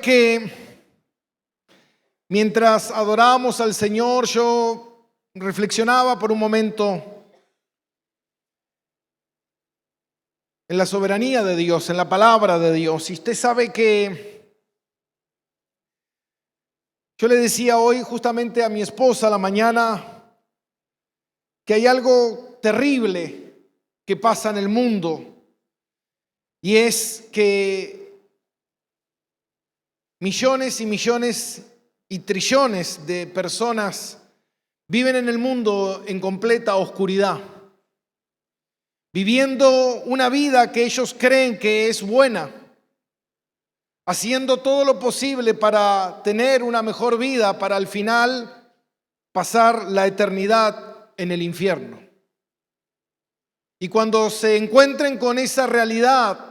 que mientras adorábamos al Señor, yo reflexionaba por un momento en la soberanía de Dios, en la palabra de Dios. Y usted sabe que yo le decía hoy justamente a mi esposa a la mañana que hay algo terrible que pasa en el mundo, y es que millones y millones y trillones de personas viven en el mundo en completa oscuridad, viviendo una vida que ellos creen que es buena, haciendo todo lo posible para tener una mejor vida, para al final pasar la eternidad en el infierno. Y cuando se encuentren con esa realidad,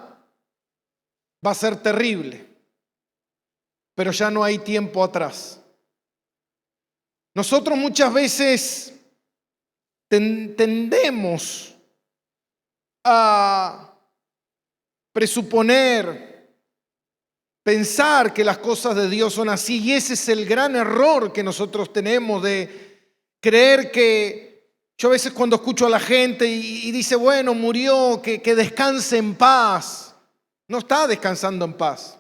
va a ser terrible, pero ya no hay tiempo atrás. Nosotros muchas veces tendemos a presuponer, pensar que las cosas de Dios son así, y ese es el gran error que nosotros tenemos, de creer que yo a veces cuando escucho a la gente y dice, bueno, murió, que descanse en paz. No está descansando en paz,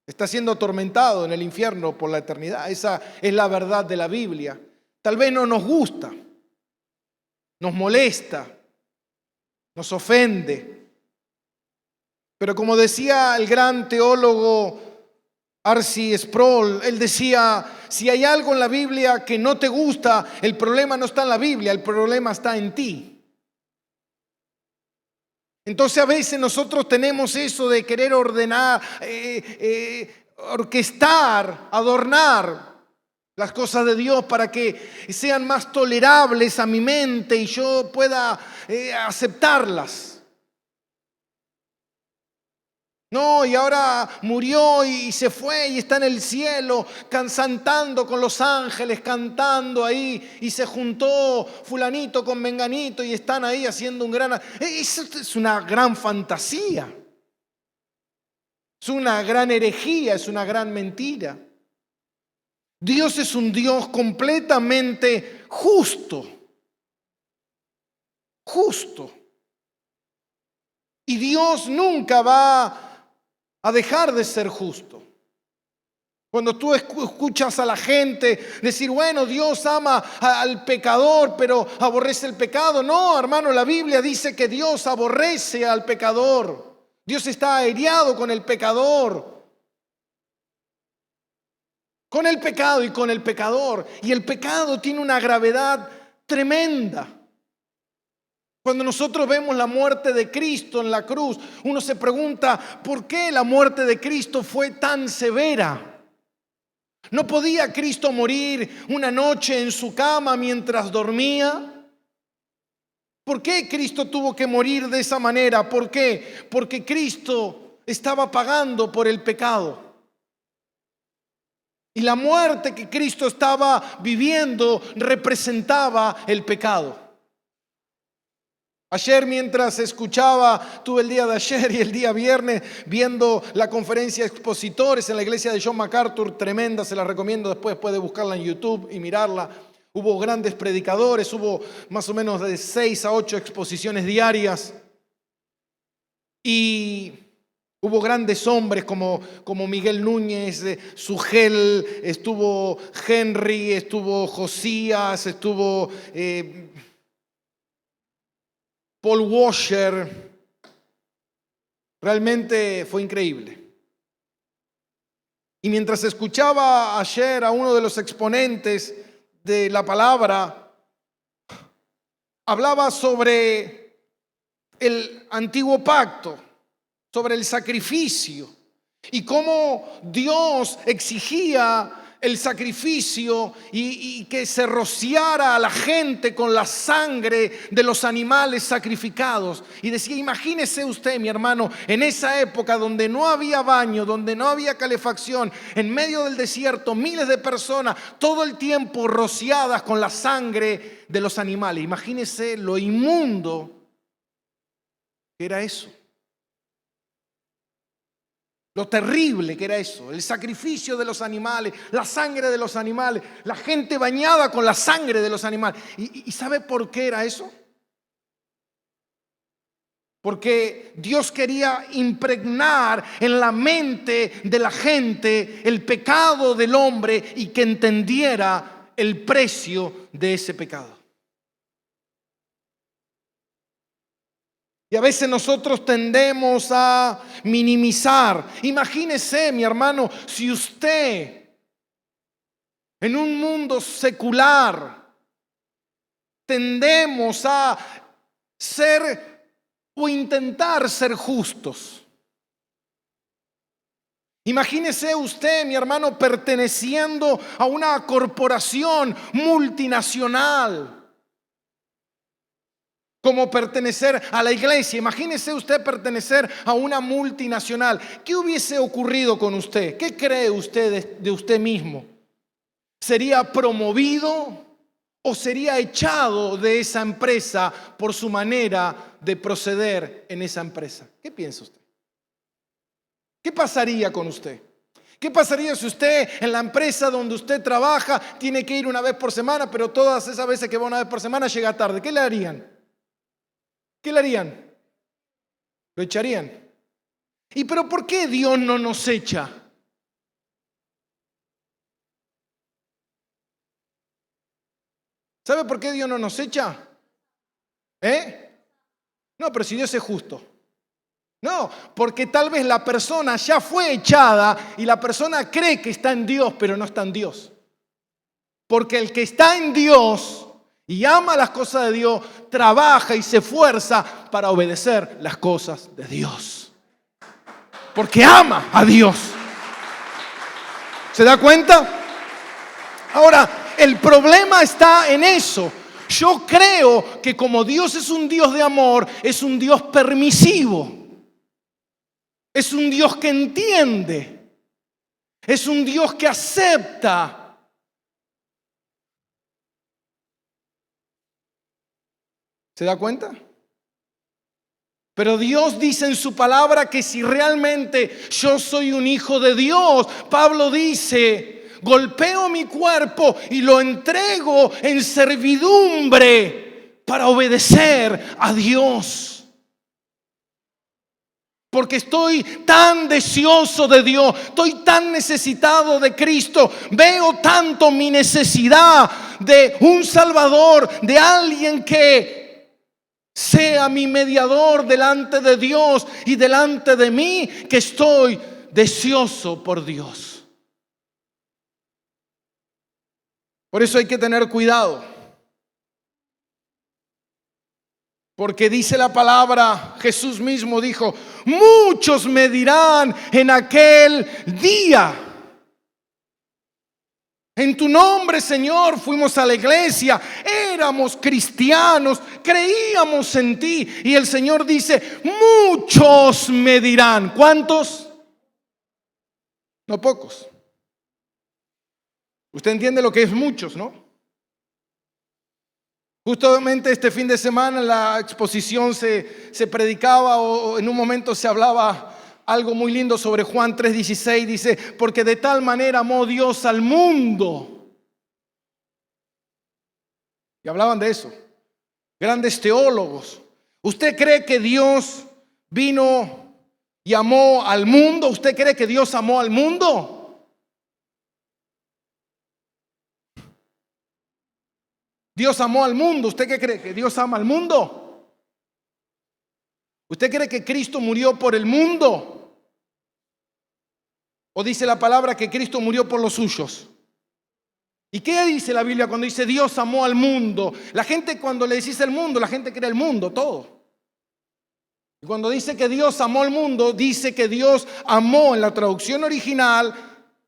está siendo atormentado en el infierno por la eternidad. Esa es la verdad de la Biblia. Tal vez no nos gusta, nos molesta, nos ofende. Pero como decía el gran teólogo R.C. Sproul, él decía, si hay algo en la Biblia que no te gusta, el problema no está en la Biblia, el problema está en ti. Entonces a veces nosotros tenemos eso de querer ordenar, orquestar, adornar las cosas de Dios para que sean más tolerables a mi mente y yo pueda aceptarlas. No, y ahora murió y se fue y está en el cielo cantando con los ángeles, cantando ahí, y se juntó fulanito con menganito y están ahí haciendo un gran... Eso es una gran fantasía, es una gran herejía, es una gran mentira. Dios es un Dios completamente justo, justo. Y Dios nunca va a dejar de ser justo. Cuando tú escuchas a la gente decir, bueno, Dios ama al pecador, pero aborrece el pecado. No, hermano, la Biblia dice que Dios aborrece al pecador. Dios está airado con el pecador, con el pecado y con el pecador. Y el pecado tiene una gravedad tremenda. Cuando nosotros vemos la muerte de Cristo en la cruz, uno se pregunta, ¿por qué la muerte de Cristo fue tan severa? ¿No podía Cristo morir una noche en su cama mientras dormía? ¿Por qué Cristo tuvo que morir de esa manera? ¿Por qué? Porque Cristo estaba pagando por el pecado. Y la muerte que Cristo estaba viviendo representaba el pecado. Ayer mientras escuchaba, tuve el día de ayer y el día viernes viendo la conferencia de expositores en la iglesia de John MacArthur, tremenda, se la recomiendo, después puede buscarla en YouTube y mirarla. Hubo grandes predicadores, hubo más o menos de 6 a 8 exposiciones diarias y hubo grandes hombres como Miguel Núñez, Sugel, estuvo Henry, estuvo Josías, estuvo... Paul Washer. Realmente fue increíble. Y mientras escuchaba ayer a uno de los exponentes de la palabra, hablaba sobre el antiguo pacto, sobre el sacrificio y cómo Dios exigía el sacrificio y que se rociara a la gente con la sangre de los animales sacrificados. Y decía, imagínese usted, mi hermano, en esa época donde no había baño, donde no había calefacción, en medio del desierto, miles de personas todo el tiempo rociadas con la sangre de los animales. Imagínese lo inmundo que era eso. Lo terrible que era eso, el sacrificio de los animales, la sangre de los animales, la gente bañada con la sangre de los animales. ¿Y sabe por qué era eso? Porque Dios quería impregnar en la mente de la gente el pecado del hombre y que entendiera el precio de ese pecado. Y a veces nosotros tendemos a minimizar. Imagínese, mi hermano, si usted en un mundo secular tendemos a ser o intentar ser justos. Imagínese usted, mi hermano, perteneciendo a una corporación multinacional, como pertenecer a la iglesia. Imagínese usted pertenecer a una multinacional. ¿Qué hubiese ocurrido con usted? ¿Qué cree usted de usted mismo? ¿Sería promovido o sería echado de esa empresa por su manera de proceder en esa empresa? ¿Qué piensa usted? ¿Qué pasaría con usted? ¿Qué pasaría si usted en la empresa donde usted trabaja tiene que ir una vez por semana, pero todas esas veces que va una vez por semana llega tarde? ¿Qué le harían? ¿Qué le harían? Lo echarían. ¿Y pero por qué Dios no nos echa? ¿Sabe por qué Dios no nos echa? No, pero si Dios es justo. No, porque tal vez la persona ya fue echada y la persona cree que está en Dios, pero no está en Dios. Porque el que está en Dios y ama las cosas de Dios, trabaja y se esfuerza para obedecer las cosas de Dios. Porque ama a Dios. ¿Se da cuenta? Ahora, el problema está en eso. Yo creo que como Dios es un Dios de amor, es un Dios permisivo. Es un Dios que entiende. Es un Dios que acepta. ¿Se da cuenta? Pero Dios dice en su palabra que si realmente yo soy un hijo de Dios, Pablo dice, golpeo mi cuerpo y lo entrego en servidumbre para obedecer a Dios. Porque estoy tan deseoso de Dios, estoy tan necesitado de Cristo, veo tanto mi necesidad de un Salvador, de alguien que sea mi mediador delante de Dios y delante de mí, que estoy deseoso por Dios. Por eso hay que tener cuidado. Porque dice la palabra, Jesús mismo dijo, muchos me dirán en aquel día, en tu nombre, Señor, fuimos a la iglesia, éramos cristianos, creíamos en ti. Y el Señor dice, muchos me dirán. ¿Cuántos? No pocos. Usted entiende lo que es muchos, ¿no? Justamente este fin de semana en la exposición se predicaba o en un momento se hablaba algo muy lindo sobre Juan 3:16. Dice, porque de tal manera amó Dios al mundo. Y hablaban de eso. Grandes teólogos. ¿Usted cree que Dios vino y amó al mundo? ¿Usted cree que Dios amó al mundo? Dios amó al mundo. ¿Usted qué cree? ¿Que Dios ama al mundo? ¿Usted cree que Cristo murió por el mundo? ¿O dice la palabra que Cristo murió por los suyos? ¿Y qué dice la Biblia cuando dice Dios amó al mundo? La gente cuando le dice el mundo, la gente cree el mundo, todo. Y cuando dice que Dios amó al mundo, dice que Dios amó en la traducción original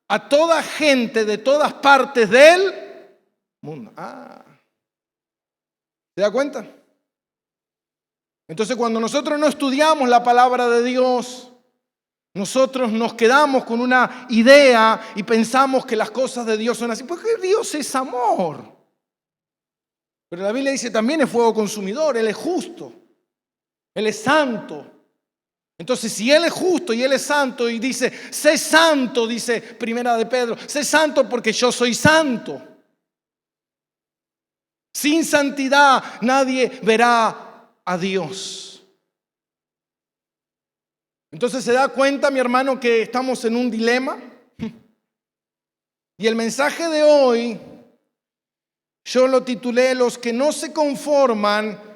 a toda gente de todas partes del mundo. ¿Se da cuenta? Entonces cuando nosotros no estudiamos la palabra de Dios, nosotros nos quedamos con una idea y pensamos que las cosas de Dios son así. Porque Dios es amor. Pero la Biblia dice también es fuego consumidor. Él es justo. Él es santo. Entonces, si Él es justo y Él es santo y dice, sé santo, dice Primera de Pedro, sé santo porque yo soy santo. Sin santidad nadie verá a Dios. Entonces se da cuenta, mi hermano, que estamos en un dilema. Y el mensaje de hoy, yo lo titulé Los que no se conforman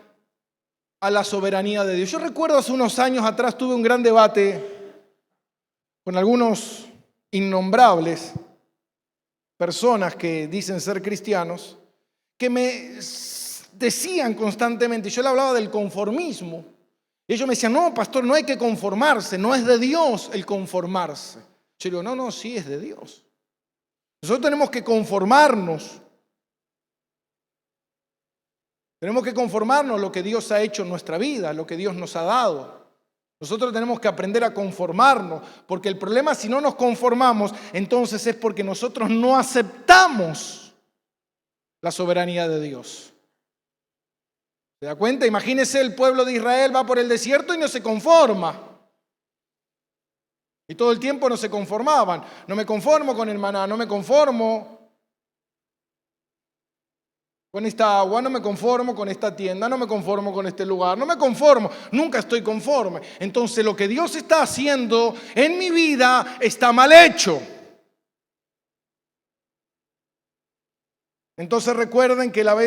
a la soberanía de Dios. Yo recuerdo hace unos años atrás tuve un gran debate con algunos innombrables personas que dicen ser cristianos, que me decían constantemente, yo le hablaba del conformismo, y ellos me decían, no, pastor, no hay que conformarse, no es de Dios el conformarse. Yo digo, no, sí es de Dios. Nosotros tenemos que conformarnos. Tenemos que conformarnos a lo que Dios ha hecho en nuestra vida, a lo que Dios nos ha dado. Nosotros tenemos que aprender a conformarnos, porque el problema si no nos conformamos, entonces es porque nosotros no aceptamos la soberanía de Dios. ¿Se da cuenta? Imagínese el pueblo de Israel va por el desierto y no se conforma. Y todo el tiempo no se conformaban. No me conformo con el maná, no me conformo con esta agua, no me conformo con esta tienda, no me conformo con este lugar, no me conformo, nunca estoy conforme. Entonces lo que Dios está haciendo en mi vida está mal hecho. Entonces recuerden que la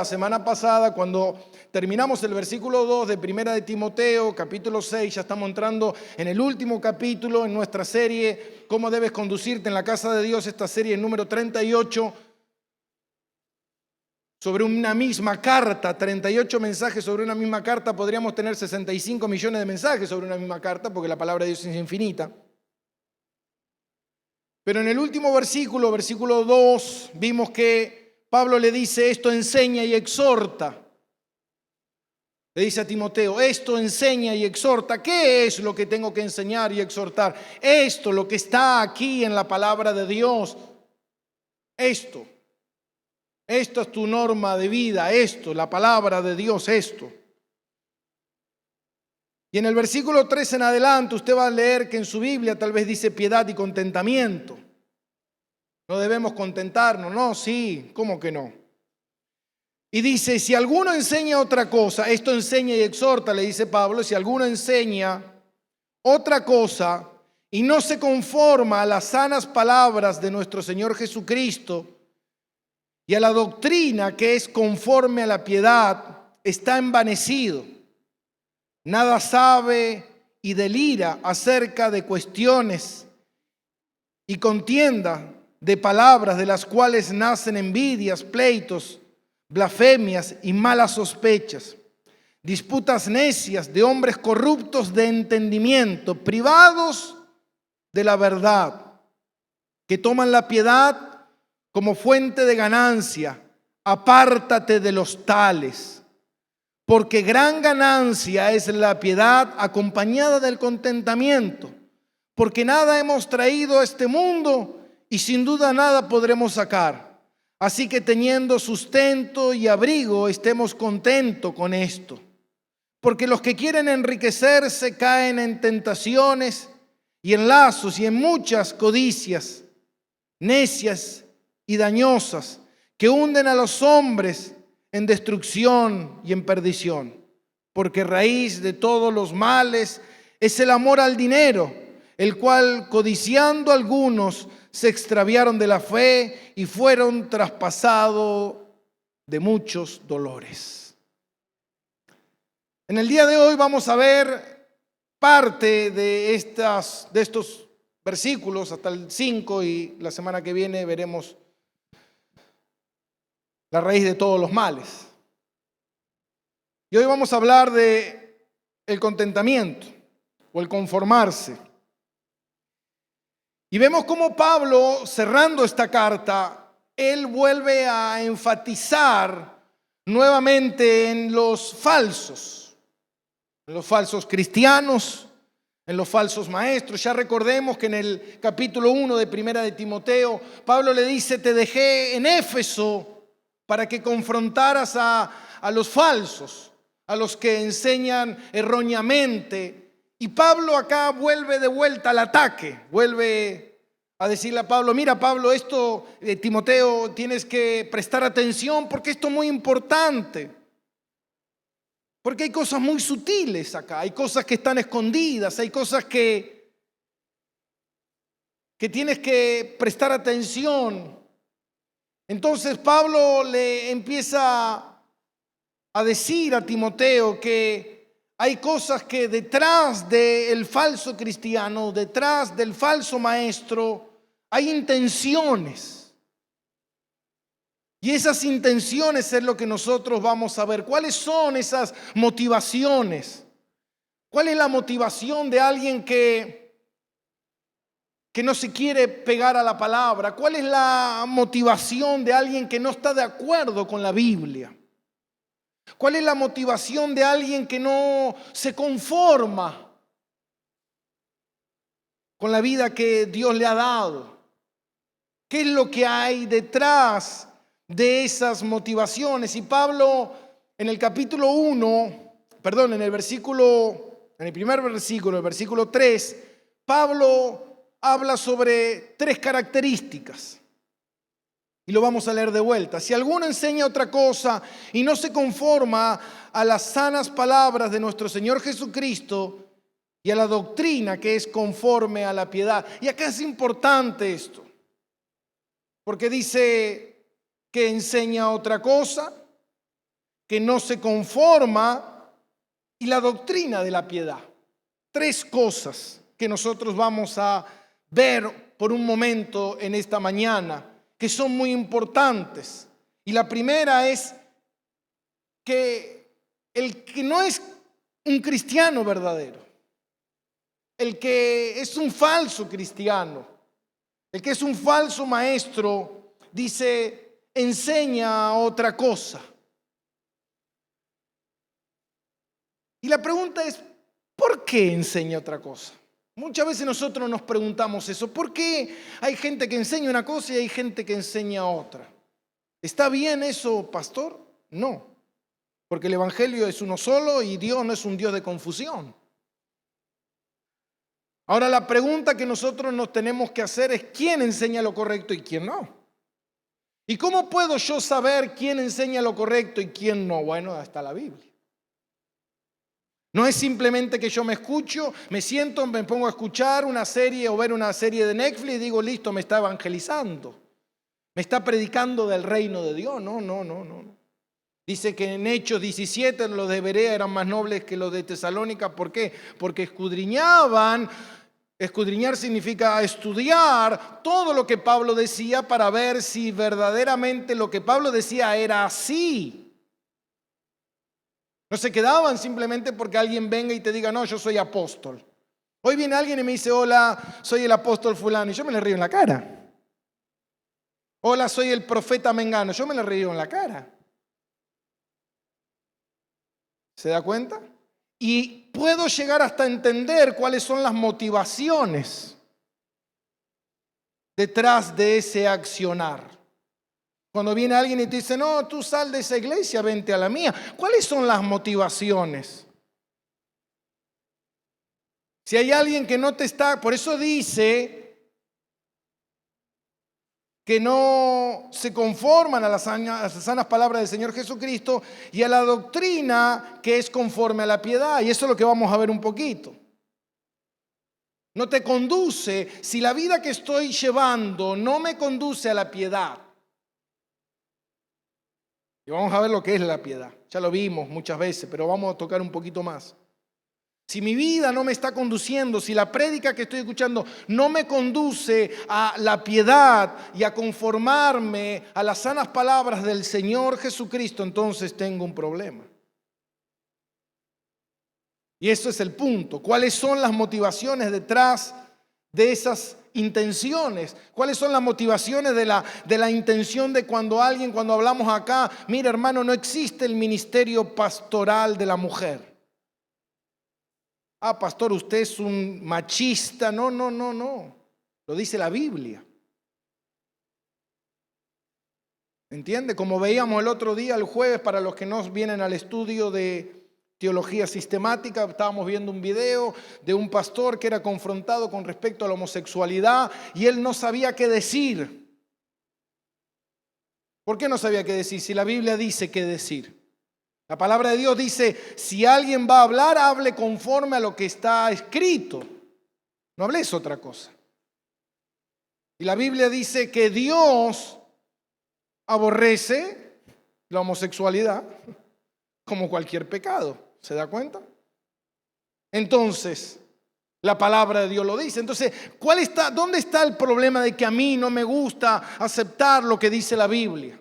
semana pasada, cuando terminamos el versículo 2 de Primera de Timoteo, capítulo 6, ya estamos entrando en el último capítulo en nuestra serie, ¿Cómo debes conducirte en la casa de Dios? Esta serie número 38. Sobre una misma carta, 38 mensajes sobre una misma carta, podríamos tener 65 millones de mensajes sobre una misma carta, porque la palabra de Dios es infinita. Pero en el último versículo, versículo 2, vimos que Pablo le dice, esto enseña y exhorta. Le dice a Timoteo, esto enseña y exhorta. ¿Qué es lo que tengo que enseñar y exhortar? Esto, lo que está aquí en la palabra de Dios. Esto es tu norma de vida, esto, la palabra de Dios, esto. Y en el versículo 3 en adelante usted va a leer que en su Biblia tal vez dice piedad y contentamiento. No debemos contentarnos, no, sí, ¿cómo que no? Y dice, si alguno enseña otra cosa, esto enseña y exhorta, le dice Pablo, si alguno enseña otra cosa y no se conforma a las sanas palabras de nuestro Señor Jesucristo y a la doctrina que es conforme a la piedad, está envanecido. Nada sabe y delira acerca de cuestiones y contienda de palabras de las cuales nacen envidias, pleitos, blasfemias y malas sospechas, disputas necias de hombres corruptos de entendimiento, privados de la verdad, que toman la piedad como fuente de ganancia. Apártate de los tales, porque gran ganancia es la piedad acompañada del contentamiento, porque nada hemos traído a este mundo y sin duda nada podremos sacar. Así que teniendo sustento y abrigo, estemos contentos con esto. Porque los que quieren enriquecerse caen en tentaciones y en lazos y en muchas codicias necias y dañosas que hunden a los hombres en destrucción y en perdición. Porque raíz de todos los males es el amor al dinero, el cual codiciando algunos se extraviaron de la fe y fueron traspasados de muchos dolores. En el día de hoy vamos a ver parte de estos versículos hasta el 5 y la semana que viene veremos la raíz de todos los males. Y hoy vamos a hablar de el contentamiento o el conformarse. Y vemos cómo Pablo, cerrando esta carta, él vuelve a enfatizar nuevamente en los falsos cristianos, en los falsos maestros. Ya recordemos que en el capítulo 1 de Primera de Timoteo, Pablo le dice, te dejé en Éfeso para que confrontaras a los falsos, a los que enseñan erróneamente Y Pablo acá vuelve de vuelta al ataque, vuelve a decirle a Pablo, mira Pablo, esto, Timoteo, tienes que prestar atención porque esto es muy importante. Porque hay cosas muy sutiles acá, hay cosas que están escondidas, hay cosas que tienes que prestar atención. Entonces Pablo le empieza a decir a Timoteo que hay cosas que detrás del falso cristiano, detrás del falso maestro, hay intenciones. Y esas intenciones es lo que nosotros vamos a ver. ¿Cuáles son esas motivaciones? ¿Cuál es la motivación de alguien que no se quiere pegar a la palabra? ¿Cuál es la motivación de alguien que no está de acuerdo con la Biblia? ¿Cuál es la motivación de alguien que no se conforma con la vida que Dios le ha dado? ¿Qué es lo que hay detrás de esas motivaciones? Y Pablo en el capítulo 1, perdón, en el primer versículo, el versículo 3, Pablo habla sobre 3 características. Y lo vamos a leer de vuelta. Si alguno enseña otra cosa y no se conforma a las sanas palabras de nuestro Señor Jesucristo y a la doctrina que es conforme a la piedad. Y acá es importante esto, porque dice que enseña otra cosa, que no se conforma y la doctrina de la piedad. 3 cosas que nosotros vamos a ver por un momento en esta mañana, que son muy importantes. Y la primera es que el que no es un cristiano verdadero, el que es un falso cristiano, el que es un falso maestro, dice, enseña otra cosa. Y la pregunta es, ¿por qué enseña otra cosa? Muchas veces nosotros nos preguntamos eso. ¿Por qué hay gente que enseña una cosa y hay gente que enseña otra? ¿Está bien eso, pastor? No, porque el evangelio es uno solo y Dios no es un Dios de confusión. Ahora la pregunta que nosotros nos tenemos que hacer es ¿quién enseña lo correcto y quién no? ¿Y cómo puedo yo saber quién enseña lo correcto y quién no? Bueno, hasta la Biblia. No es simplemente que yo me escucho, me siento, me pongo a escuchar una serie o ver una serie de Netflix y digo, listo, me está evangelizando. Me está predicando del reino de Dios. No. Dice que en Hechos 17 los de Berea eran más nobles que los de Tesalónica. ¿Por qué? Porque escudriñaban. Escudriñar significa estudiar todo lo que Pablo decía para ver si verdaderamente lo que Pablo decía era así. No se quedaban simplemente porque alguien venga y te diga, no, yo soy apóstol. Hoy viene alguien y me dice, hola, soy el apóstol fulano, y yo me le río en la cara. Hola, soy el profeta mengano, yo me le río en la cara. ¿Se da cuenta? Y puedo llegar hasta entender cuáles son las motivaciones detrás de ese accionar. Cuando viene alguien y te dice, no, tú sal de esa iglesia, vente a la mía. ¿Cuáles son las motivaciones? Si hay alguien que no te está, por eso dice que no se conforman a las sanas palabras del Señor Jesucristo y a la doctrina que es conforme a la piedad. Y eso es lo que vamos a ver un poquito. No te conduce, si la vida que estoy llevando no me conduce a la piedad. Y vamos a ver lo que es la piedad. Ya lo vimos muchas veces, pero vamos a tocar un poquito más. Si mi vida no me está conduciendo, si la prédica que estoy escuchando no me conduce a la piedad y a conformarme a las sanas palabras del Señor Jesucristo, entonces tengo un problema. Y eso es el punto. ¿Cuáles son las motivaciones detrás de esas intenciones? ¿Cuáles son las motivaciones de la intención de cuando hablamos acá, mira hermano, no existe el ministerio pastoral de la mujer? Ah, pastor, usted es un machista. No. Lo dice la Biblia. ¿Entiende? Como veíamos el otro día, el jueves, para los que no vienen al estudio de teología sistemática, estábamos viendo un video de un pastor que era confrontado con respecto a la homosexualidad y él no sabía qué decir. ¿Por qué no sabía qué decir? Si la Biblia dice qué decir. La palabra de Dios dice, si alguien va a hablar, hable conforme a lo que está escrito. No hables otra cosa. Y la Biblia dice que Dios aborrece la homosexualidad como cualquier pecado. ¿Se da cuenta? Entonces, la palabra de Dios lo dice. Entonces, ¿dónde está el problema de que a mí no me gusta aceptar lo que dice la Biblia?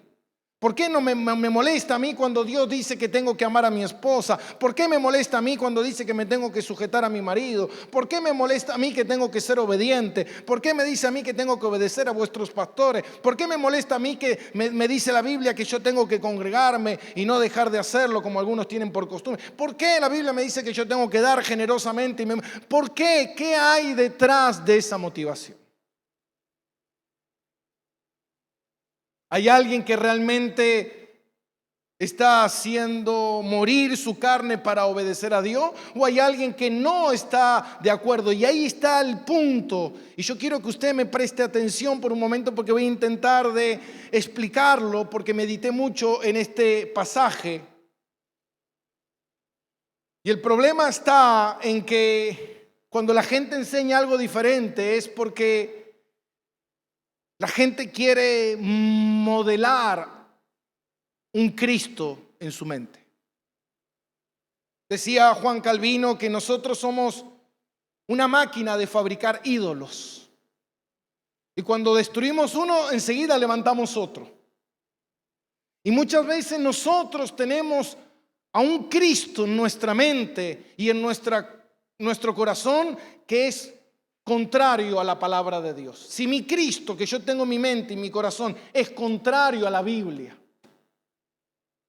¿Por qué no me molesta a mí cuando Dios dice que tengo que amar a mi esposa? ¿Por qué me molesta a mí cuando dice que me tengo que sujetar a mi marido? ¿Por qué me molesta a mí que tengo que ser obediente? ¿Por qué me dice a mí que tengo que obedecer a vuestros pastores? ¿Por qué me molesta a mí que me dice la Biblia que yo tengo que congregarme y no dejar de hacerlo como algunos tienen por costumbre? ¿Por qué la Biblia me dice que yo tengo que dar generosamente? ¿Por qué? ¿Qué hay detrás de esa motivación? ¿Hay alguien que realmente está haciendo morir su carne para obedecer a Dios? ¿O hay alguien que no está de acuerdo? Y ahí está el punto. Y yo quiero que usted me preste atención por un momento porque voy a intentar de explicarlo porque medité mucho en este pasaje. Y el problema está en que cuando la gente enseña algo diferente es porque la gente quiere modelar un Cristo en su mente. Decía Juan Calvino que nosotros somos una máquina de fabricar ídolos. Y cuando destruimos uno, enseguida levantamos otro. Y muchas veces nosotros tenemos a un Cristo en nuestra mente y en nuestro corazón que es contrario a la palabra de Dios. Si mi Cristo que yo tengo en mi mente y mi corazón es contrario a la Biblia.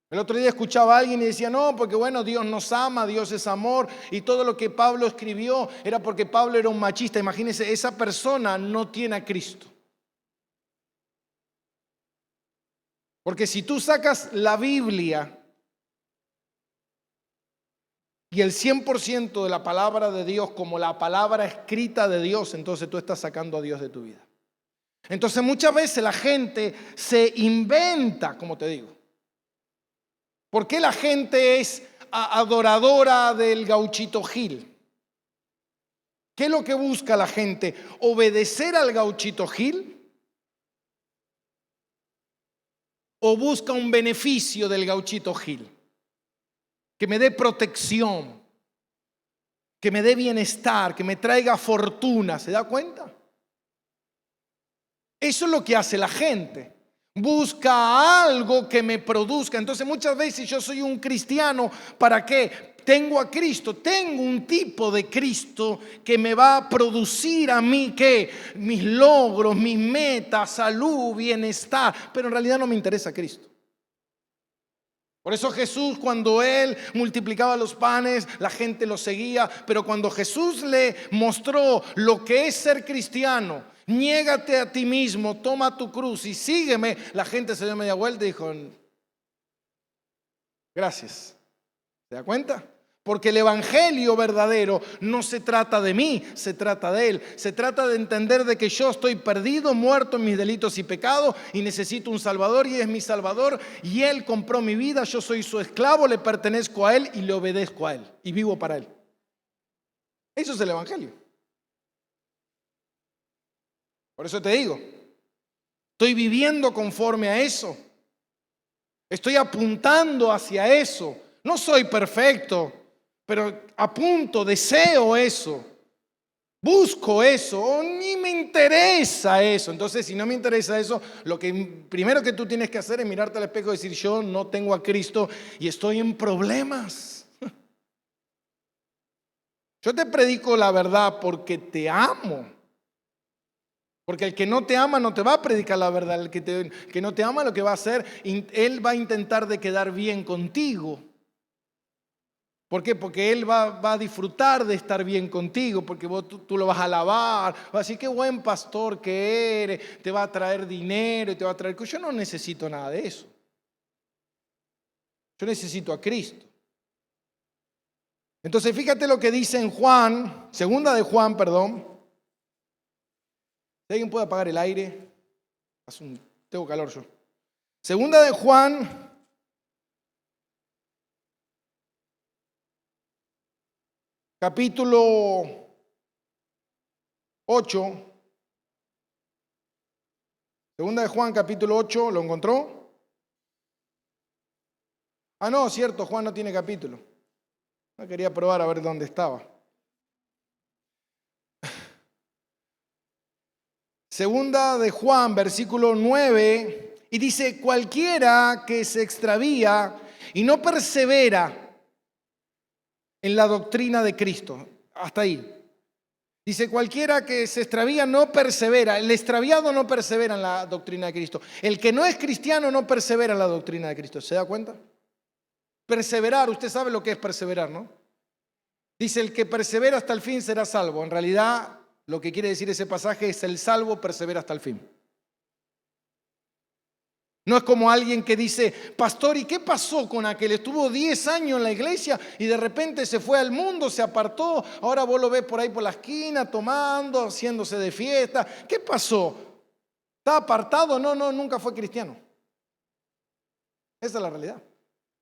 El otro día escuchaba a alguien y decía, no, porque bueno, Dios nos ama, Dios es amor, y todo lo que Pablo escribió era porque Pablo era un machista. Imagínense, esa persona no tiene a Cristo. Porque si tú sacas la Biblia y el 100% de la palabra de Dios como la palabra escrita de Dios, entonces tú estás sacando a Dios de tu vida. Entonces muchas veces la gente se inventa, como te digo. ¿Por qué la gente es adoradora del Gauchito Gil? ¿Qué es lo que busca la gente? ¿Obedecer al Gauchito Gil? ¿O busca un beneficio del Gauchito Gil? Que me dé protección, que me dé bienestar, que me traiga fortuna. ¿Se da cuenta? Eso es lo que hace la gente. Busca algo que me produzca. Entonces muchas veces yo soy un cristiano. ¿Para qué? Tengo a Cristo, tengo un tipo de Cristo que me va a producir a mí ¿qué? Mis logros, mis metas, salud, bienestar. Pero en realidad no me interesa Cristo. Por eso Jesús, cuando Él multiplicaba los panes, la gente lo seguía. Pero cuando Jesús le mostró lo que es ser cristiano, niégate a ti mismo, toma tu cruz y sígueme, la gente se dio media vuelta y dijo, gracias. ¿Se da cuenta? Porque el evangelio verdadero no se trata de mí, se trata de Él. Se trata de entender de que yo estoy perdido, muerto en mis delitos y pecados y necesito un Salvador y es mi Salvador y Él compró mi vida, yo soy su esclavo, le pertenezco a Él y le obedezco a Él y vivo para Él. Eso es el evangelio. Por eso te digo, estoy viviendo conforme a eso. Estoy apuntando hacia eso. No soy perfecto, pero apunto, deseo eso. Busco eso, ni me interesa eso. Entonces, si no me interesa eso, lo que primero que tú tienes que hacer es mirarte al espejo y decir, yo no tengo a Cristo y estoy en problemas. Yo te predico la verdad porque te amo. Porque el que no te ama no te va a predicar la verdad. El que no te ama lo que va a hacer, él va a intentar de quedar bien contigo. ¿Por qué? Porque él va a disfrutar de estar bien contigo, porque tú lo vas a alabar, va a decir qué buen pastor que eres, te va a traer dinero y te va a traer... Yo no necesito nada de eso. Yo necesito a Cristo. Entonces fíjate lo que dice en Juan, segunda de Juan, perdón. ¿Alguien puede apagar el aire? Tengo calor yo. Segunda de Juan, capítulo 8. Segunda de Juan, capítulo 8, ¿lo encontró? Ah, no, cierto, Juan no tiene capítulo. No quería probar a ver dónde estaba. Segunda de Juan, versículo 9, y dice, cualquiera que se extravía y no persevera en la doctrina de Cristo. Hasta ahí. Dice, cualquiera que se extravía no persevera. El extraviado no persevera en la doctrina de Cristo. El que no es cristiano no persevera en la doctrina de Cristo. ¿Se da cuenta? Perseverar, usted sabe lo que es perseverar, ¿no? Dice, el que persevera hasta el fin será salvo. En realidad, lo que quiere decir ese pasaje es el salvo persevera hasta el fin. No es como alguien que dice, pastor, ¿y qué pasó con aquel? Estuvo 10 años en la iglesia y de repente se fue al mundo, se apartó. Ahora vos lo ves por ahí por la esquina tomando, haciéndose de fiesta. ¿Qué pasó? ¿Está apartado? No, nunca fue cristiano. Esa es la realidad.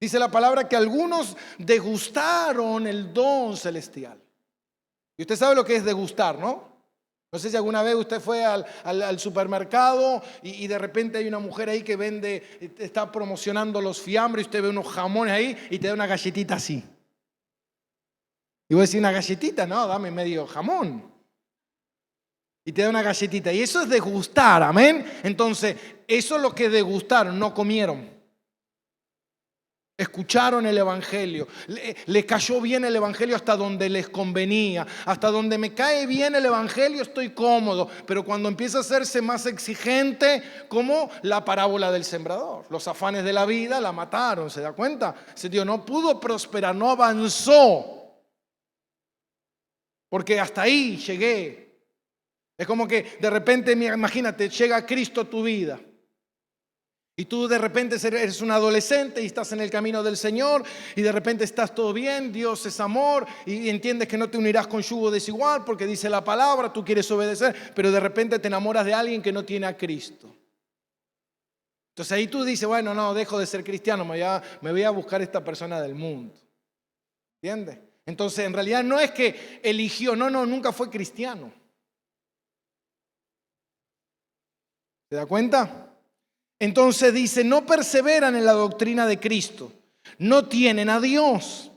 Dice la palabra que algunos degustaron el don celestial. Y usted sabe lo que es degustar, ¿no? No sé si alguna vez usted fue al supermercado y de repente hay una mujer ahí que vende, está promocionando los fiambres y usted ve unos jamones ahí y te da una galletita así. Y vos decís, ¿una galletita? No, dame medio jamón. Y te da una galletita. Y eso es degustar, amén. Entonces, eso es lo que degustaron, no comieron. Escucharon el evangelio, les cayó bien el evangelio hasta donde les convenía, hasta donde me cae bien el evangelio estoy cómodo, pero cuando empieza a hacerse más exigente, como la parábola del sembrador, los afanes de la vida la mataron, ¿se da cuenta? Ese tío no pudo prosperar, no avanzó, porque hasta ahí llegué. Es como que de repente, imagínate, llega Cristo a tu vida. Y tú de repente eres un adolescente y estás en el camino del Señor y de repente estás todo bien, Dios es amor y entiendes que no te unirás con yugo desigual porque dice la palabra, tú quieres obedecer, pero de repente te enamoras de alguien que no tiene a Cristo. Entonces ahí tú dices, bueno, no, dejo de ser cristiano, me voy a buscar esta persona del mundo. ¿Entiendes? Entonces en realidad no es que eligió, nunca fue cristiano. ¿Se da cuenta? Entonces dice, no perseveran en la doctrina de Cristo, no tienen a Dios.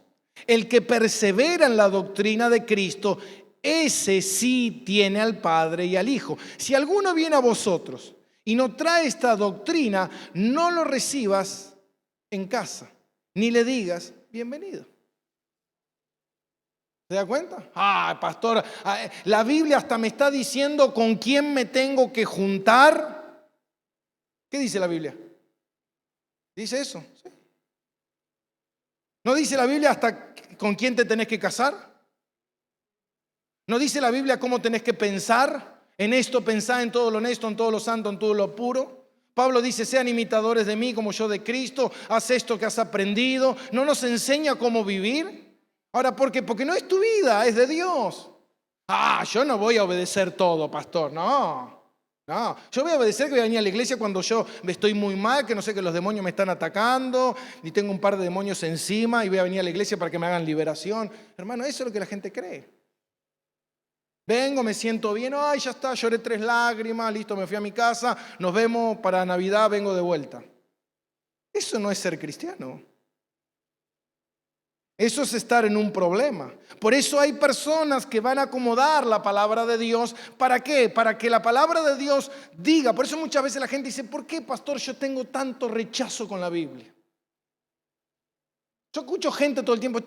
El que persevera en la doctrina de Cristo, ese sí tiene al Padre y al Hijo. Si alguno viene a vosotros y no trae esta doctrina, no lo recibas en casa, ni le digas bienvenido. ¿Se da cuenta? Pastor, la Biblia hasta me está diciendo con quién me tengo que juntar. ¿Qué dice la Biblia? ¿Dice eso? ¿Sí? ¿No dice la Biblia hasta con quién te tenés que casar? ¿No dice la Biblia cómo tenés que pensar? En esto pensá, en todo lo honesto, en todo lo santo, en todo lo puro. Pablo dice, sean imitadores de mí como yo de Cristo, haz esto que has aprendido. ¿No nos enseña cómo vivir? Ahora, ¿por qué? Porque no es tu vida, es de Dios. Yo no voy a obedecer todo, pastor, no. No, yo voy a obedecer que voy a venir a la iglesia cuando yo estoy muy mal, que no sé que los demonios me están atacando y tengo un par de demonios encima y voy a venir a la iglesia para que me hagan liberación. Hermano, eso es lo que la gente cree. Vengo, me siento bien, ya está, lloré 3 lágrimas, listo, me fui a mi casa, nos vemos para Navidad, vengo de vuelta. Eso no es ser cristiano. Eso es estar en un problema. Por eso hay personas que van a acomodar la palabra de Dios. ¿Para qué? Para que la palabra de Dios diga. Por eso muchas veces la gente dice, ¿por qué, pastor, yo tengo tanto rechazo con la Biblia? Yo escucho gente todo el tiempo,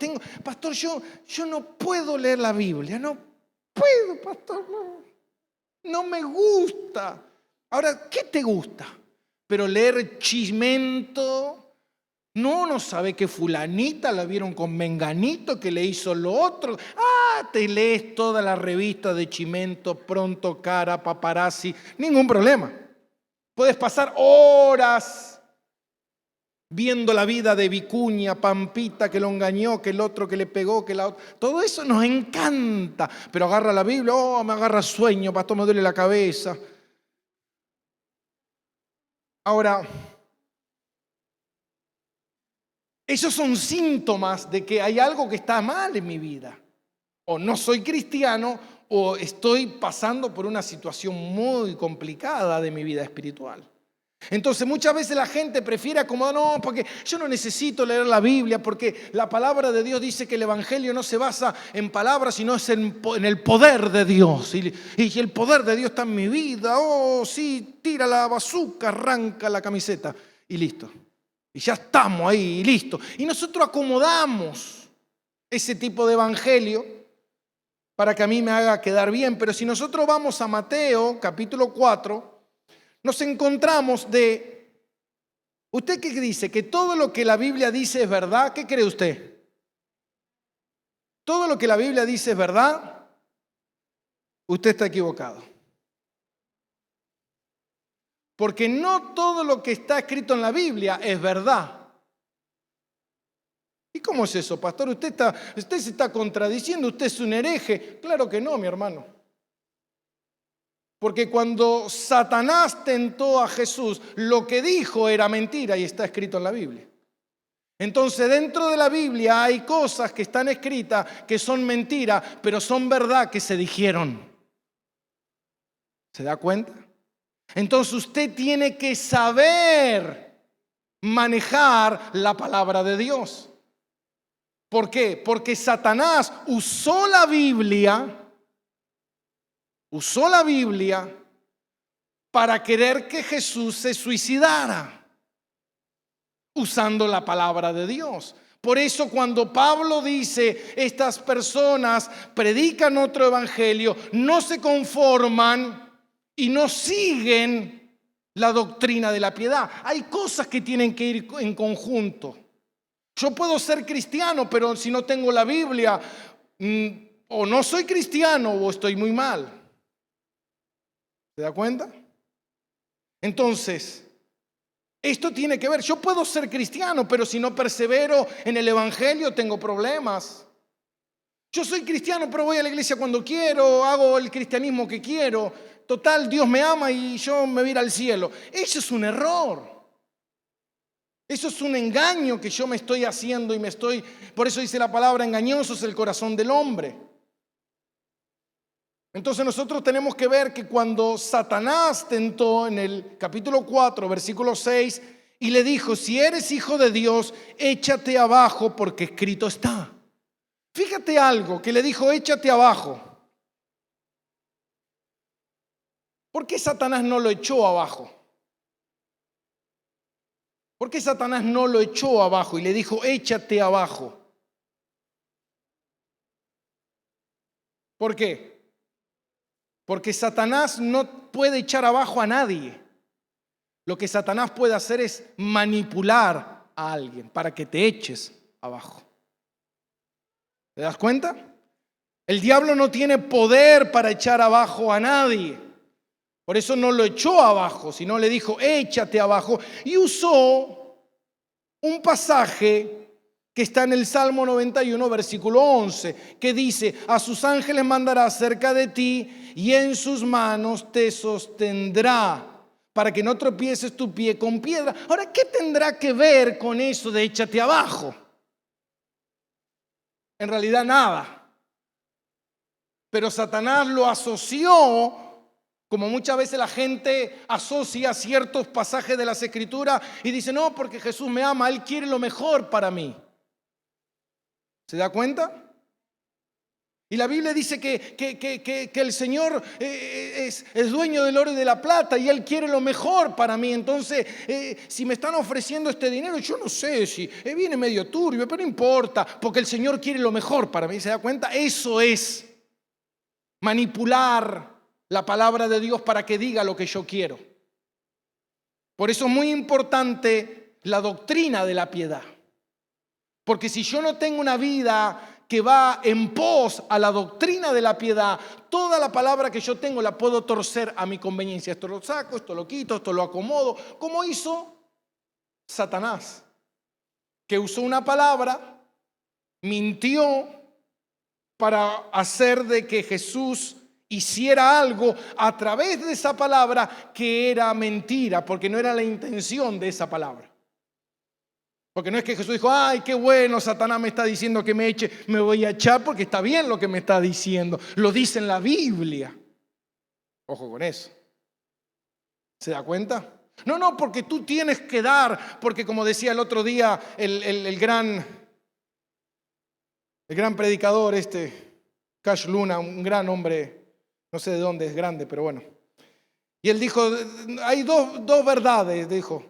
pastor, yo no puedo leer la Biblia. No puedo, pastor, no me gusta. Ahora, ¿qué te gusta? Pero leer chismento. No sabe que fulanita la vieron con menganito que le hizo lo otro. Te lees toda la revista de Chimento, Pronto, Cara, Paparazzi, ningún problema. Puedes pasar horas viendo la vida de Vicuña, Pampita que lo engañó, que el otro que le pegó, que la otra. Todo eso nos encanta, pero agarra la Biblia, oh, me agarra sueño, pastor, me duele la cabeza. Ahora, esos son síntomas de que hay algo que está mal en mi vida. O no soy cristiano o estoy pasando por una situación muy complicada de mi vida espiritual. Entonces muchas veces la gente prefiere acomodar, no, porque yo no necesito leer la Biblia, porque la palabra de Dios dice que el Evangelio no se basa en palabras, sino es en el poder de Dios. Y el poder de Dios está en mi vida. Oh, sí, tira la bazuca, arranca la camiseta y listo. Y ya estamos ahí, y listo. Y nosotros acomodamos ese tipo de evangelio para que a mí me haga quedar bien. Pero si nosotros vamos a Mateo, capítulo 4, nos encontramos de... ¿Usted qué dice? ¿Que todo lo que la Biblia dice es verdad? ¿Qué cree usted? ¿Todo lo que la Biblia dice es verdad? Usted está equivocado. Porque no todo lo que está escrito en la Biblia es verdad. ¿Y cómo es eso, pastor? Usted se está contradiciendo, usted es un hereje. Claro que no, mi hermano. Porque cuando Satanás tentó a Jesús, lo que dijo era mentira y está escrito en la Biblia. Entonces, dentro de la Biblia hay cosas que están escritas que son mentiras, pero son verdad que se dijeron. ¿Se da cuenta? Entonces usted tiene que saber manejar la palabra de Dios. ¿Por qué? Porque Satanás usó la Biblia para querer que Jesús se suicidara, usando la palabra de Dios. Por eso cuando Pablo dice, estas personas predican otro evangelio, no se conforman y no siguen la doctrina de la piedad. Hay cosas que tienen que ir en conjunto. Yo puedo ser cristiano, pero si no tengo la Biblia, o no soy cristiano o estoy muy mal. ¿Se da cuenta? Entonces, esto tiene que ver. Yo puedo ser cristiano, pero si no persevero en el evangelio, tengo problemas. Yo soy cristiano, pero voy a la iglesia cuando quiero, hago el cristianismo que quiero. Total, Dios me ama y yo me voy a ir al cielo. Eso es un error. Eso es un engaño que yo me estoy haciendo por eso dice la palabra, engañoso es el corazón del hombre. Entonces nosotros tenemos que ver que cuando Satanás tentó en el capítulo 4, versículo 6, y le dijo, si eres hijo de Dios, échate abajo porque escrito está. Fíjate algo que le dijo, échate abajo. ¿Por qué Satanás no lo echó abajo? ¿Por qué Satanás no lo echó abajo y le dijo, échate abajo? ¿Por qué? Porque Satanás no puede echar abajo a nadie. Lo que Satanás puede hacer es manipular a alguien para que te eches abajo. ¿Te das cuenta? El diablo no tiene poder para echar abajo a nadie. Por eso no lo echó abajo, sino le dijo, échate abajo. Y usó un pasaje que está en el Salmo 91, versículo 11, que dice, a sus ángeles mandará cerca de ti y en sus manos te sostendrá para que no tropieces tu pie con piedra. Ahora, ¿qué tendrá que ver con eso de échate abajo? En realidad nada. Pero Satanás lo asoció, como muchas veces la gente asocia ciertos pasajes de las Escrituras y dice, no, porque Jesús me ama, Él quiere lo mejor para mí. ¿Se da cuenta? Y la Biblia dice que el Señor es dueño del oro y de la plata y Él quiere lo mejor para mí. Entonces, si me están ofreciendo este dinero, yo no sé si viene medio turbio, pero no importa, porque el Señor quiere lo mejor para mí. ¿Se da cuenta? Eso es manipular la palabra de Dios para que diga lo que yo quiero. Por eso es muy importante la doctrina de la piedad. Porque si yo no tengo una vida que va en pos a la doctrina de la piedad, toda la palabra que yo tengo la puedo torcer a mi conveniencia. Esto lo saco, esto lo quito, esto lo acomodo, como hizo Satanás. que usó una palabra, mintió para hacer de que Jesús hiciera algo a través de esa palabra que era mentira, porque no era la intención de esa palabra. Porque no es que Jesús dijo, ay, qué bueno, Satanás me está diciendo que me eche, me voy a echar porque está bien lo que me está diciendo. Lo dice en la Biblia. Ojo con eso. ¿Se da cuenta? No, porque tú tienes que dar, porque como decía el otro día el gran predicador, Cash Luna, un gran hombre, no sé de dónde es grande, pero bueno. Y él dijo, hay dos verdades, dijo.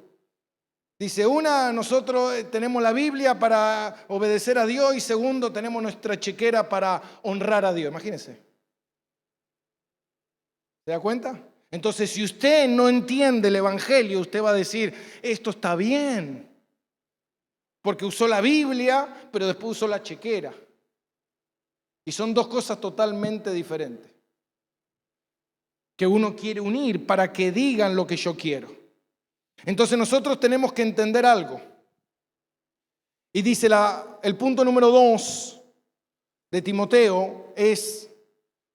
Dice, una, nosotros tenemos la Biblia para obedecer a Dios y segundo, tenemos nuestra chequera para honrar a Dios. Imagínense. ¿Se da cuenta? Entonces, si usted no entiende el Evangelio, usted va a decir, esto está bien. Porque usó la Biblia, pero después usó la chequera. Y son dos cosas totalmente diferentes. Que uno quiere unir para que digan lo que yo quiero. Entonces nosotros tenemos que entender algo. Y dice el punto número 2 de Timoteo es,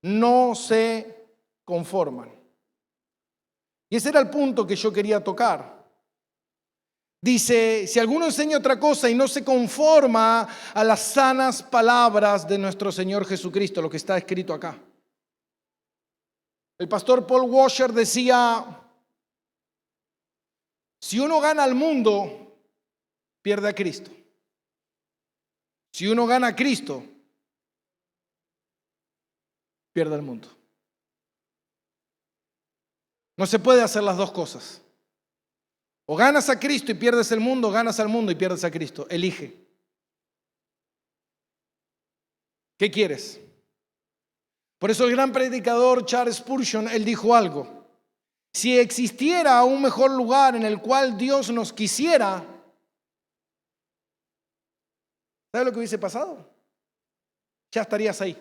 no se conforman. Y ese era el punto que yo quería tocar. Dice, si alguno enseña otra cosa y no se conforma a las sanas palabras de nuestro Señor Jesucristo, lo que está escrito acá. El pastor Paul Washer decía, si uno gana al mundo, pierde a Cristo. Si uno gana a Cristo, pierde al mundo. No se puede hacer las dos cosas. O ganas a Cristo y pierdes el mundo, o ganas al mundo y pierdes a Cristo. Elige. ¿Qué quieres? Por eso el gran predicador Charles Spurgeon, él dijo algo. Si existiera un mejor lugar en el cual Dios nos quisiera, ¿sabes lo que hubiese pasado? Ya estarías ahí.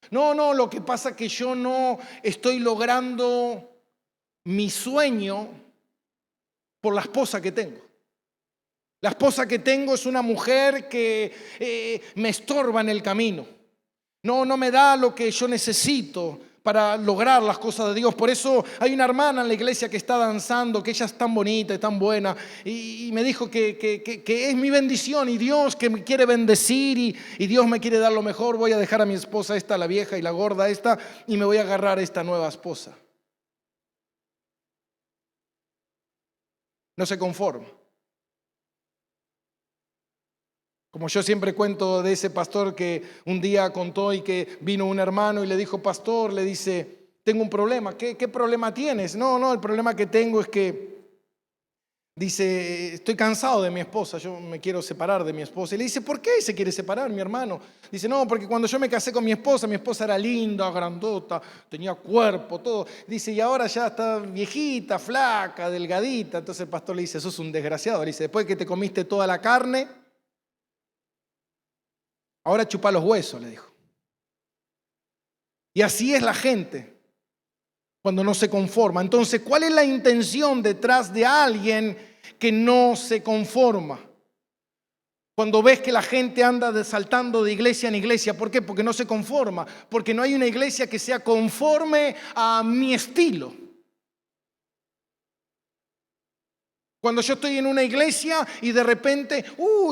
No, lo que pasa es que yo no estoy logrando mi sueño por la esposa que tengo. La esposa que tengo es una mujer que me estorba en el camino. No me da lo que yo necesito para lograr las cosas de Dios. Por eso hay una hermana en la iglesia que está danzando, que ella es tan bonita y tan buena, y me dijo que es mi bendición y Dios que me quiere bendecir y Dios me quiere dar lo mejor. Voy a dejar a mi esposa esta, la vieja y la gorda esta, y me voy a agarrar a esta nueva esposa. No se conforma. Como yo siempre cuento de ese pastor que un día contó y que vino un hermano y le dijo, pastor, le dice, tengo un problema. ¿Qué problema tienes? No, el problema que tengo es que, dice, estoy cansado de mi esposa, yo me quiero separar de mi esposa. Y le dice, ¿por qué se quiere separar, mi hermano? Dice, no, porque cuando yo me casé con mi esposa era linda, grandota, tenía cuerpo, todo. Dice, y ahora ya está viejita, flaca, delgadita. Entonces el pastor le dice, sos un desgraciado. Le dice, después que te comiste toda la carne, ahora chupa los huesos, le dijo. Y así es la gente cuando no se conforma. Entonces, ¿cuál es la intención detrás de alguien que no se conforma? Cuando ves que la gente anda saltando de iglesia en iglesia, ¿por qué? Porque no se conforma, porque no hay una iglesia que sea conforme a mi estilo. Cuando yo estoy en una iglesia y de repente,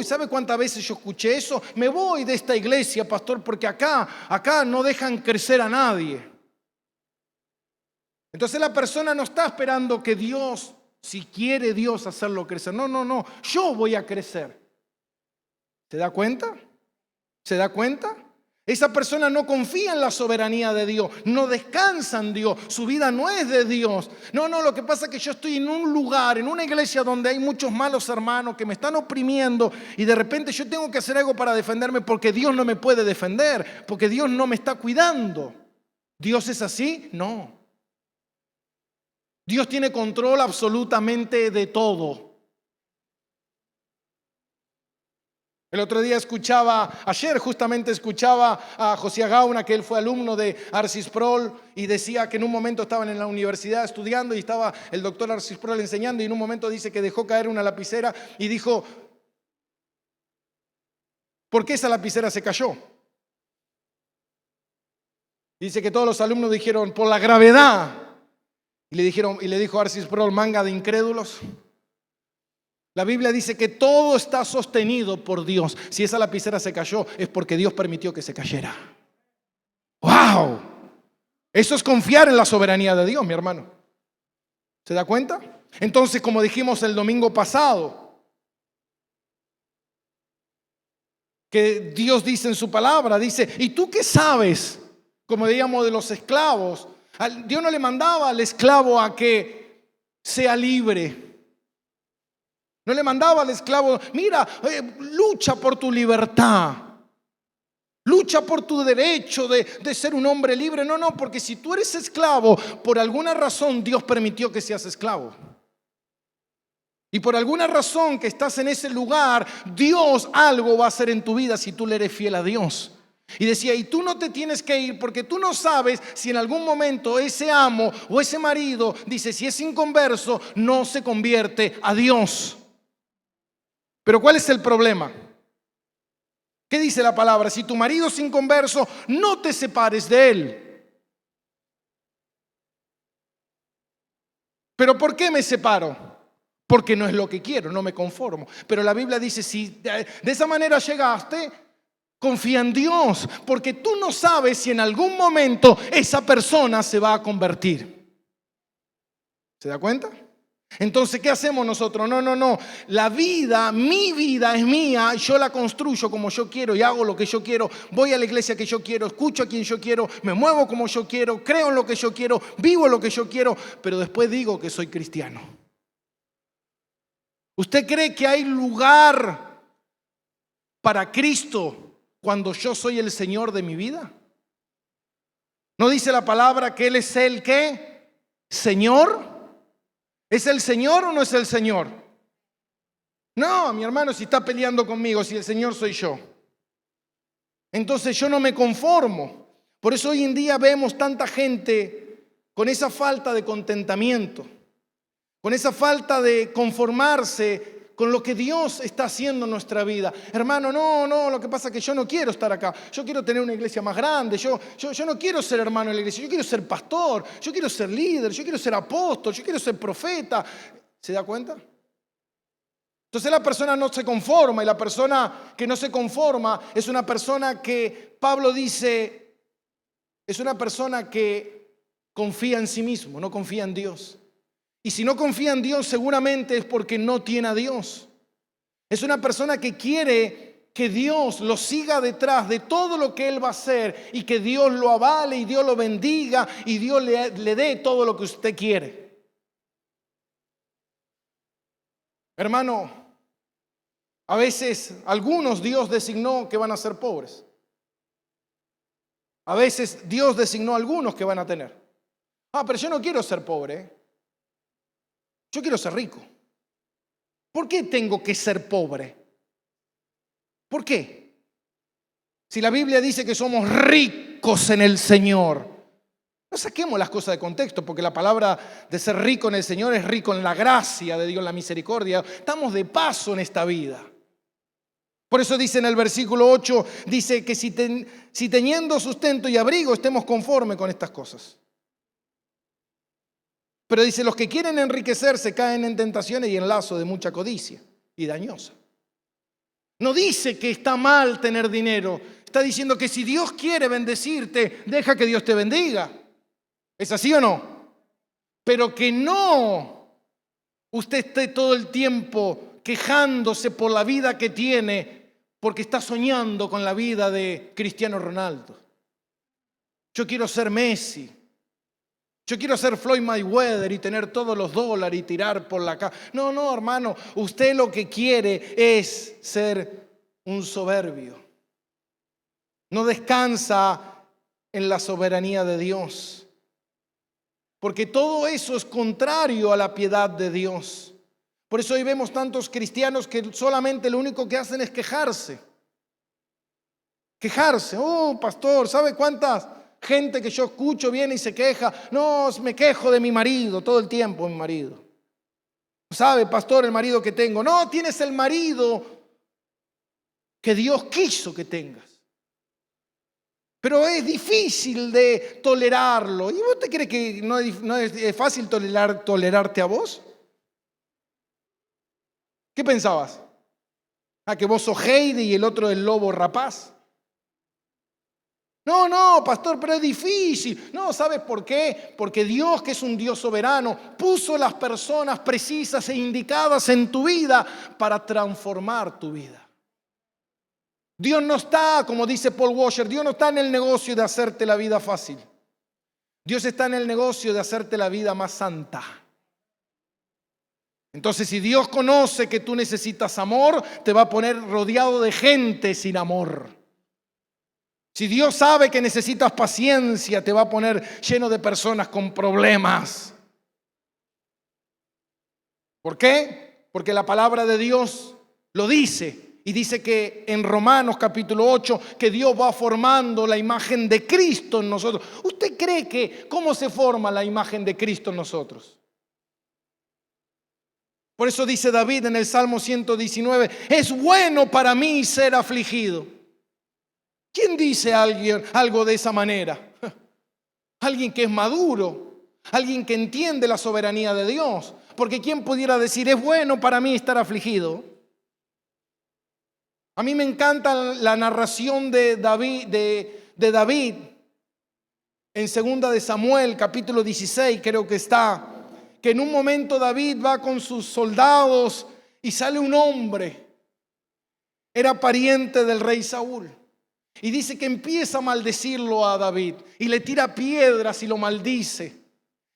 ¿sabe cuántas veces yo escuché eso? Me voy de esta iglesia, pastor, porque acá no dejan crecer a nadie. Entonces la persona no está esperando que Dios, si quiere Dios hacerlo crecer. No, yo voy a crecer. ¿Se da cuenta? ¿Se da cuenta? Esa persona no confía en la soberanía de Dios, no descansa en Dios, su vida no es de Dios. No, lo que pasa es que yo estoy en un lugar, en una iglesia donde hay muchos malos hermanos que me están oprimiendo y de repente yo tengo que hacer algo para defenderme porque Dios no me puede defender, porque Dios no me está cuidando. ¿Dios es así? No. Dios tiene control absolutamente de todo. El otro día ayer justamente escuchaba a José Gauna, que él fue alumno de Arcis Prol, y decía que en un momento estaban en la universidad estudiando y estaba el doctor Arcis Prol enseñando y en un momento dice que dejó caer una lapicera y dijo, ¿Por qué esa lapicera se cayó? Dice que todos los alumnos dijeron, por la gravedad. Y le dijo Arcis Sproul, manga de incrédulos. La Biblia dice que todo está sostenido por Dios. Si esa lapicera se cayó, es porque Dios permitió que se cayera. ¡Wow! Eso es confiar en la soberanía de Dios, mi hermano. ¿Se da cuenta? Entonces, como dijimos el domingo pasado, que Dios dice en su palabra, dice, ¿y tú qué sabes? Como digamos de los esclavos. Dios no le mandaba al esclavo a que sea libre. No le mandaba al esclavo, mira, lucha por tu libertad. Lucha por tu derecho de ser un hombre libre. No, porque si tú eres esclavo, por alguna razón Dios permitió que seas esclavo. Y por alguna razón que estás en ese lugar, Dios algo va a hacer en tu vida si tú le eres fiel a Dios. Y decía, y tú no te tienes que ir porque tú no sabes si en algún momento ese amo o ese marido, dice, si es inconverso, no se convierte a Dios. Pero ¿cuál es el problema? ¿Qué dice la palabra? Si tu marido es inconverso, no te separes de él. ¿Pero por qué me separo? Porque no es lo que quiero, no me conformo. Pero la Biblia dice, si de esa manera llegaste, confía en Dios, porque tú no sabes si en algún momento esa persona se va a convertir. ¿Se da cuenta? Entonces, ¿qué hacemos nosotros? No. La vida, mi vida es mía. Yo la construyo como yo quiero y hago lo que yo quiero. Voy a la iglesia que yo quiero, escucho a quien yo quiero, me muevo como yo quiero, creo en lo que yo quiero, vivo lo que yo quiero, pero después digo que soy cristiano. ¿Usted cree que hay lugar para Cristo cuando yo soy el Señor de mi vida? ¿No dice la palabra que Él es el ¿qué? ¿Señor? ¿Es el Señor o no es el Señor? No, mi hermano, si está peleando conmigo, si el Señor soy yo. Entonces yo no me conformo. Por eso hoy en día vemos tanta gente con esa falta de contentamiento, con esa falta de conformarse con lo que Dios está haciendo en nuestra vida. Hermano, no, lo que pasa es que yo no quiero estar acá. Yo quiero tener una iglesia más grande. Yo no quiero ser hermano en la iglesia. Yo quiero ser pastor. Yo quiero ser líder. Yo quiero ser apóstol. Yo quiero ser profeta. ¿Se da cuenta? Entonces la persona no se conforma, y la persona que no se conforma es una persona que, Pablo dice, es una persona que confía en sí mismo, no confía en Dios. Y si no confía en Dios, seguramente es porque no tiene a Dios. Es una persona que quiere que Dios lo siga detrás de todo lo que Él va a hacer y que Dios lo avale y Dios lo bendiga y Dios le dé todo lo que usted quiere. Hermano, a veces algunos Dios designó que van a ser pobres. A veces Dios designó a algunos que van a tener. Pero yo no quiero ser pobre, Yo quiero ser rico. ¿Por qué tengo que ser pobre? ¿Por qué? Si la Biblia dice que somos ricos en el Señor. No saquemos las cosas de contexto, porque la palabra de ser rico en el Señor es rico en la gracia de Dios, en la misericordia. Estamos de paso en esta vida. Por eso dice en el versículo 8, dice que si teniendo sustento y abrigo estemos conformes con estas cosas. Pero dice, los que quieren enriquecerse caen en tentaciones y en lazo de mucha codicia y dañosa. No dice que está mal tener dinero. Está diciendo que si Dios quiere bendecirte, deja que Dios te bendiga. ¿Es así o no? Pero que no usted esté todo el tiempo quejándose por la vida que tiene porque está soñando con la vida de Cristiano Ronaldo. Yo quiero ser Messi. Yo quiero ser Floyd Mayweather y tener todos los dólares y tirar por la casa. No, hermano, usted lo que quiere es ser un soberbio. No descansa en la soberanía de Dios. Porque todo eso es contrario a la piedad de Dios. Por eso hoy vemos tantos cristianos que solamente lo único que hacen es quejarse. Quejarse. Oh, pastor, ¿sabe cuántas gente que yo escucho viene y se queja? No, me quejo de mi marido todo el tiempo, mi marido. ¿Sabe, pastor, el marido que tengo? No, tienes el marido que Dios quiso que tengas. Pero es difícil de tolerarlo. ¿Y vos te crees que no es fácil tolerarte a vos? ¿Qué pensabas? Que vos sos Heidi y el otro el lobo rapaz. No, pastor, pero es difícil. No, ¿sabes por qué? Porque Dios, que es un Dios soberano, puso las personas precisas e indicadas en tu vida para transformar tu vida. Dios no está, como dice Paul Washer, Dios no está en el negocio de hacerte la vida fácil. Dios está en el negocio de hacerte la vida más santa. Entonces, si Dios conoce que tú necesitas amor, te va a poner rodeado de gente sin amor. Si Dios sabe que necesitas paciencia, te va a poner lleno de personas con problemas. ¿Por qué? Porque la palabra de Dios lo dice. Y dice que en Romanos capítulo 8, que Dios va formando la imagen de Cristo en nosotros. ¿Usted cree que cómo se forma la imagen de Cristo en nosotros? Por eso dice David en el Salmo 119, es bueno para mí ser afligido. ¿Quién dice algo de esa manera? Alguien que es maduro, alguien que entiende la soberanía de Dios. Porque ¿quién pudiera decir, es bueno para mí estar afligido? A mí me encanta la narración de David en 2 de Samuel, capítulo 16, creo que está, que en un momento David va con sus soldados y sale un hombre, era pariente del rey Saúl. Y dice que empieza a maldecirlo a David y le tira piedras y lo maldice.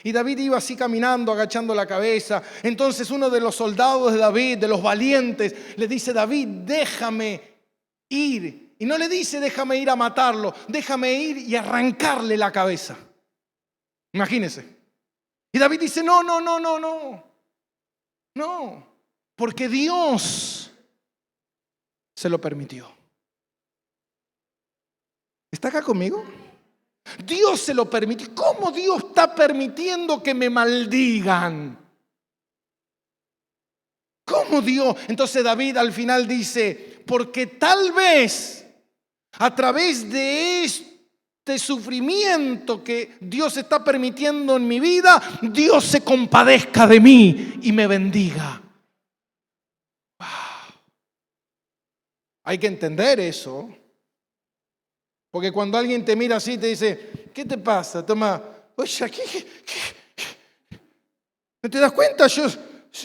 Y David iba así caminando, agachando la cabeza. Entonces uno de los soldados de David, de los valientes, le dice, David, déjame ir. Y no le dice, déjame ir a matarlo, déjame ir y arrancarle la cabeza. Imagínense. Y David dice, no, porque Dios se lo permitió. ¿Está acá conmigo? Dios se lo permitió. ¿Cómo Dios está permitiendo que me maldigan? ¿Cómo Dios? Entonces David al final dice, porque tal vez a través de este sufrimiento que Dios está permitiendo en mi vida, Dios se compadezca de mí y me bendiga. Wow. Hay que entender eso. Porque cuando alguien te mira así, te dice, ¿qué te pasa? Toma, oye, ¿qué? ¿No te das cuenta? Yo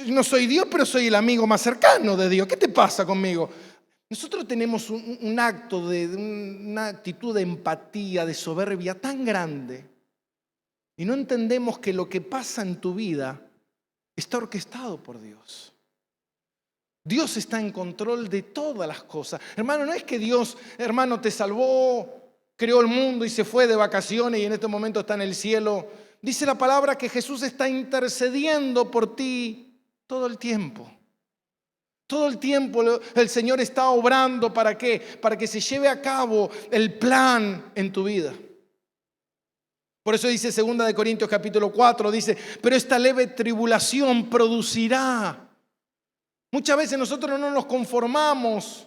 no soy Dios, pero soy el amigo más cercano de Dios. ¿Qué te pasa conmigo? Nosotros tenemos un acto una actitud de empatía, de soberbia tan grande. Y no entendemos que lo que pasa en tu vida está orquestado por Dios. Dios está en control de todas las cosas. Hermano, no es que Dios, hermano, te salvó, creó el mundo y se fue de vacaciones y en este momento está en el cielo. Dice la palabra que Jesús está intercediendo por ti todo el tiempo. Todo el tiempo el Señor está obrando. ¿Para qué? Para que se lleve a cabo el plan en tu vida. Por eso dice 2 de Corintios capítulo 4, dice, pero esta leve tribulación producirá. Muchas veces nosotros no nos conformamos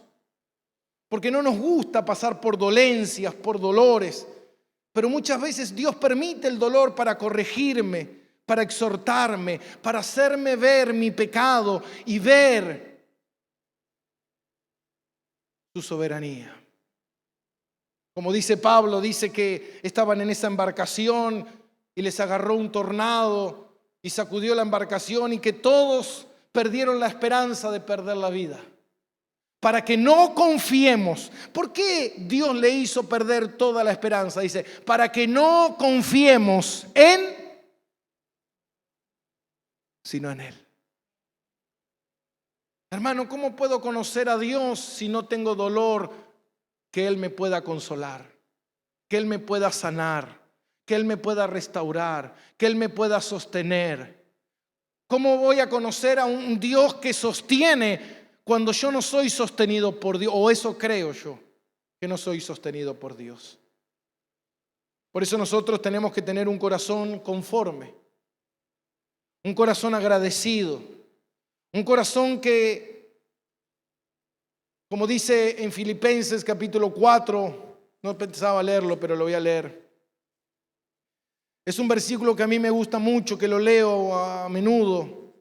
porque no nos gusta pasar por dolencias, por dolores. Pero muchas veces Dios permite el dolor para corregirme, para exhortarme, para hacerme ver mi pecado y ver su soberanía. Como dice Pablo, dice que estaban en esa embarcación y les agarró un tornado y sacudió la embarcación y que todos perdieron la esperanza de perder la vida. Para que no confiemos. ¿Por qué Dios le hizo perder toda la esperanza? Dice, para que no confiemos sino en Él. Hermano, ¿cómo puedo conocer a Dios si no tengo dolor? Que Él me pueda consolar, que Él me pueda sanar, que Él me pueda restaurar, que Él me pueda sostener. ¿Cómo voy a conocer a un Dios que sostiene cuando yo no soy sostenido por Dios? O eso creo yo, que no soy sostenido por Dios. Por eso nosotros tenemos que tener un corazón conforme, un corazón agradecido, un corazón que, Como dice en Filipenses capítulo 4, no pensaba leerlo, pero lo voy a leer. Es un versículo que a mí me gusta mucho, que lo leo a menudo,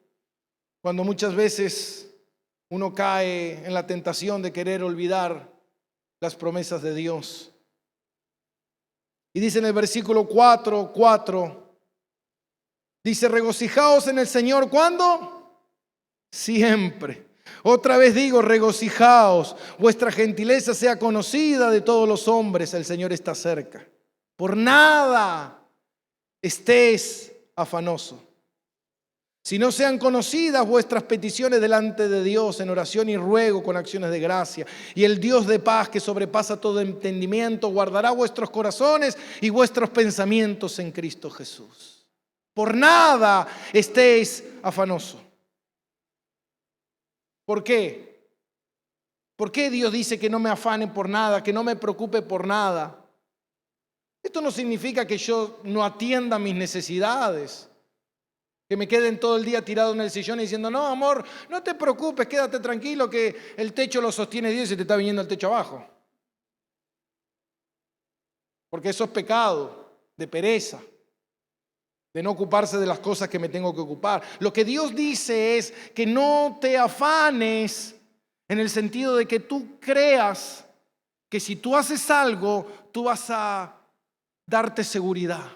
cuando muchas veces uno cae en la tentación de querer olvidar las promesas de Dios. Y dice en el versículo 4, dice: regocijaos en el Señor. ¿Cuándo? Siempre. Otra vez digo, regocijaos. Vuestra gentileza sea conocida de todos los hombres. El Señor está cerca. Por nada estés afanoso, si no sean conocidas vuestras peticiones delante de Dios en oración y ruego con acciones de gracia. Y el Dios de paz, que sobrepasa todo entendimiento, guardará vuestros corazones y vuestros pensamientos en Cristo Jesús. Por nada estéis afanosos. ¿Por qué? ¿Por qué Dios dice que no me afane por nada, que no me preocupe por nada? Esto no significa que yo no atienda mis necesidades, que me queden todo el día tirado en el sillón y diciendo: no, amor, no te preocupes, quédate tranquilo que el techo lo sostiene Dios y te está viniendo el techo abajo. Porque eso es pecado de pereza, de no ocuparse de las cosas que me tengo que ocupar. Lo que Dios dice es que no te afanes, en el sentido de que tú creas que si tú haces algo, tú vas a darte seguridad.